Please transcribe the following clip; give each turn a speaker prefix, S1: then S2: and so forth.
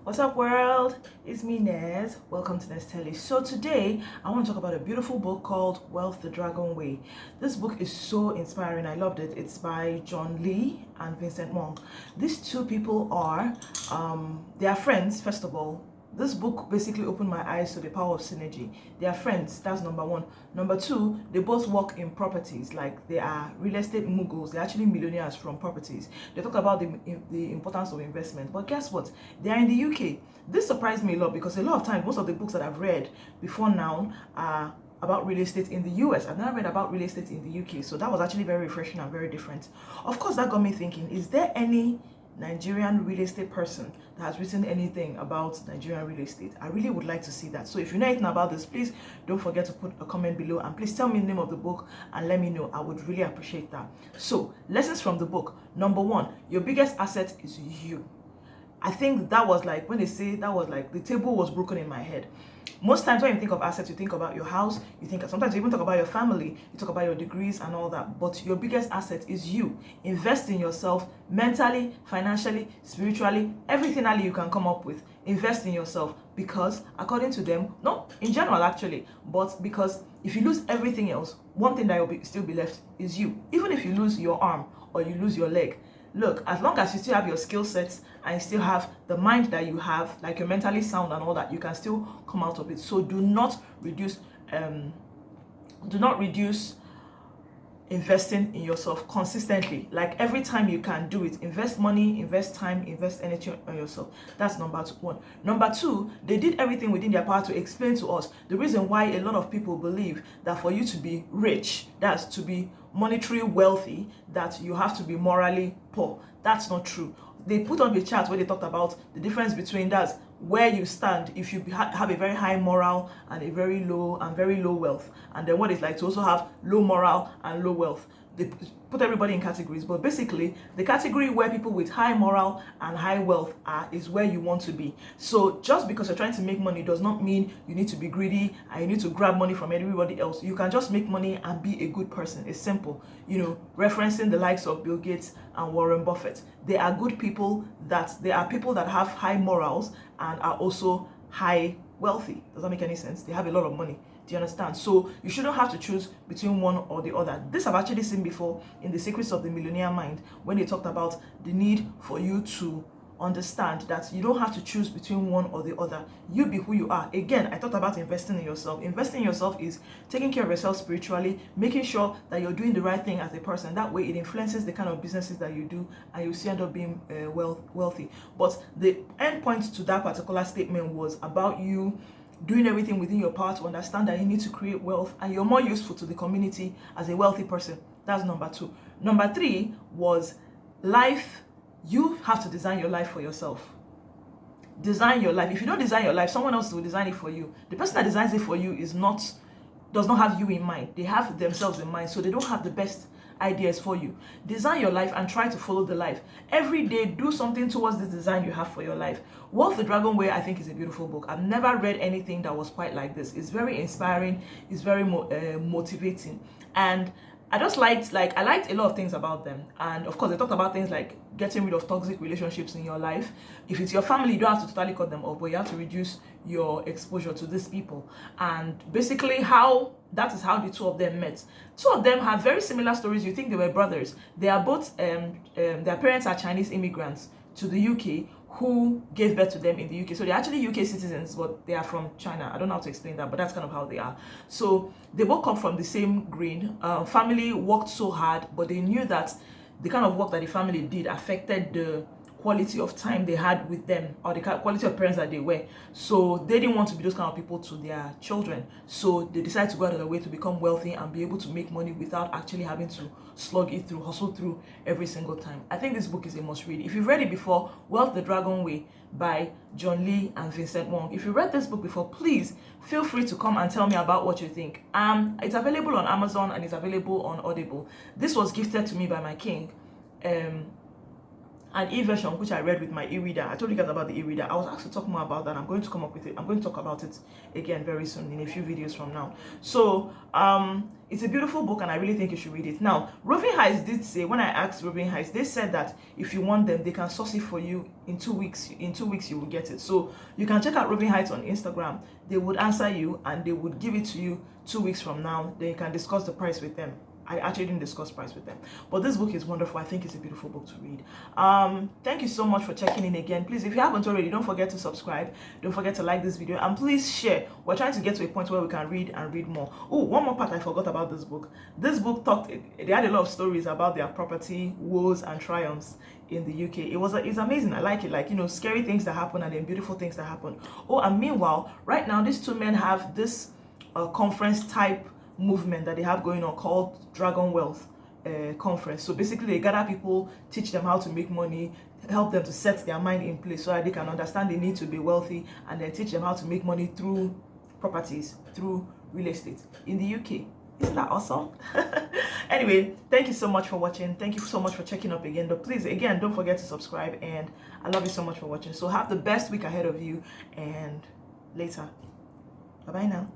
S1: What's up, world? It's me, Nez. Welcome to Nez Telly. So today, I want to talk about a beautiful book called Wealth the Dragon Way. This book is so inspiring. I loved it. It's by John Lee and Vincent Wong. These two people they are friends, first of all. This book basically opened my eyes to the power of synergy. They are friends, that's number one. Number two, they both work in properties, like they are real estate moguls. They're actually millionaires from properties. They talk about the importance of investment. But guess what? They are in the UK. This surprised me a lot because a lot of times, most of the books that I've read before now are about real estate in the US. I've never read about real estate in the UK. So that was actually very refreshing and very different. Of course, that got me thinking, is there any Nigerian real estate person that has written anything about Nigerian real estate? I really would like to see that. So if you know anything about this, please don't forget to put a comment below and please tell me the name of the book and let me know. I would really appreciate that. So, lessons from the book. Number one, your biggest asset is you. I think that was like, when they say that, was like the table was broken in my head. Most times when you think of assets, you think about your house, sometimes you even talk about your family, you talk about your degrees and all that, but your biggest asset is you. Invest in yourself mentally, financially, spiritually, everything Ali you can come up with. Invest in yourself because according to them, not in general actually, but because if you lose everything else, one thing that will still be left is you. Even if you lose your arm or you lose your leg, look, as long as you still have your skill sets and you still have the mind that you have, like you're mentally sound and all that, you can still come out of it. So do not reduce investing in yourself consistently. Like every time you can do it, invest money, invest time, invest energy on yourself. That's number one. Number two, they did everything within their power to explain to us the reason why a lot of people believe that for you to be rich, that's to be monetary wealthy, that you have to be morally poor. That's not true. They put on the chart where they talked about the difference between that's where you stand if you have a very high moral and a very low wealth, and then what it's like to also have low moral and low wealth. They put everybody in categories, but basically the category where people with high moral and high wealth are is where you want to be. So just because you're trying to make money does not mean you need to be greedy and you need to grab money from everybody else. You can just make money and be a good person. It's simple. Referencing the likes of Bill Gates and Warren Buffett. They are good people they are people that have high morals and are also high wealthy. Does that make any sense? They have a lot of money. Do you understand? So you shouldn't have to choose between one or the other. This I've actually seen before in The Secrets of the Millionaire Mind, when they talked about the need for you to understand that you don't have to choose between one or the other. You be who you are. Again, I talked about investing in yourself. Investing in yourself is taking care of yourself spiritually, making sure that you're doing the right thing as a person. That way it influences the kind of businesses that you do and you still end up being wealthy. But the end point to that particular statement was about you doing everything within your power to understand that you need to create wealth and you're more useful to the community as a wealthy person. That's number two. Number three was life. You have to design your life for yourself. Design your life. If you don't design your life, someone else will design it for you. The person that designs it for you does not have you in mind. They have themselves in mind, so they don't have the best ideas for you. Design your life and try to follow the life. Every day, do something towards the design you have for your life. Wealth the Dragon Way, I think, is a beautiful book. I've never read anything that was quite like this. It's very inspiring. It's very motivating. And I liked a lot of things about them. And of course, they talked about things like getting rid of toxic relationships in your life. If it's your family, you don't have to totally cut them off, but you have to reduce your exposure to these people. And basically that is how the two of them met. Two of them have very similar stories. You think they were brothers. They are both, their parents are Chinese immigrants to the UK who gave birth to them in the UK. So they're actually UK citizens, but they are from China. I don't know how to explain that, but that's kind of how they are. So they both come from the same grain. Family worked so hard, but they knew that the kind of work that the family did affected the quality of time they had with them, or the quality of parents that they were. So they didn't want to be those kind of people to their children. So they decided to go out of their way to become wealthy and be able to make money without actually having to hustle through every single time. I think this book is a must read. If you've read it before, Wealth the Dragon Way by John Lee and Vincent Wong. If you read this book before, please feel free to come and tell me about what you think. It's available on Amazon and it's available on Audible. This was gifted to me by my king. an e-version which I read with my e-reader. I told you guys about the e-reader. I was asked to talk more about that. I'm going to come up with it. I'm going to talk about it again very soon in a few videos from now. So it's a beautiful book and I really think you should read it. Now, Roving Heights did say, when I asked Roving Heights, they said that if you want them, they can source it for you in 2 weeks. In 2 weeks you will get it. So you can check out Roving Heights on Instagram. They would answer you and they would give it to you 2 weeks from now. Then you can discuss the price with them. I actually didn't discuss price with them, but this book is wonderful. I think it's a beautiful book to read. Thank you so much for checking in again. Please, if you haven't already, don't forget to subscribe, don't forget to like this video, and please share. We're trying to get to a point where we can read and read more. Oh, one more part I forgot about this book. This book they had a lot of stories about their property woes and triumphs in the UK. It's amazing. I like it. Like, you know, scary things that happen and then beautiful things that happen. Oh, and meanwhile, right now these two men have this conference type movement that they have going on called Dragon Wealth Conference. So basically they gather people, teach them how to make money, help them to set their mind in place so that they can understand they need to be wealthy, and then teach them how to make money through properties, through real estate in the UK. Isn't that awesome? Anyway, thank you so much for watching. Thank you so much for checking up again. But please, again, don't forget to subscribe, and I love you so much for watching. So have the best week ahead of you, and later. Bye-bye now.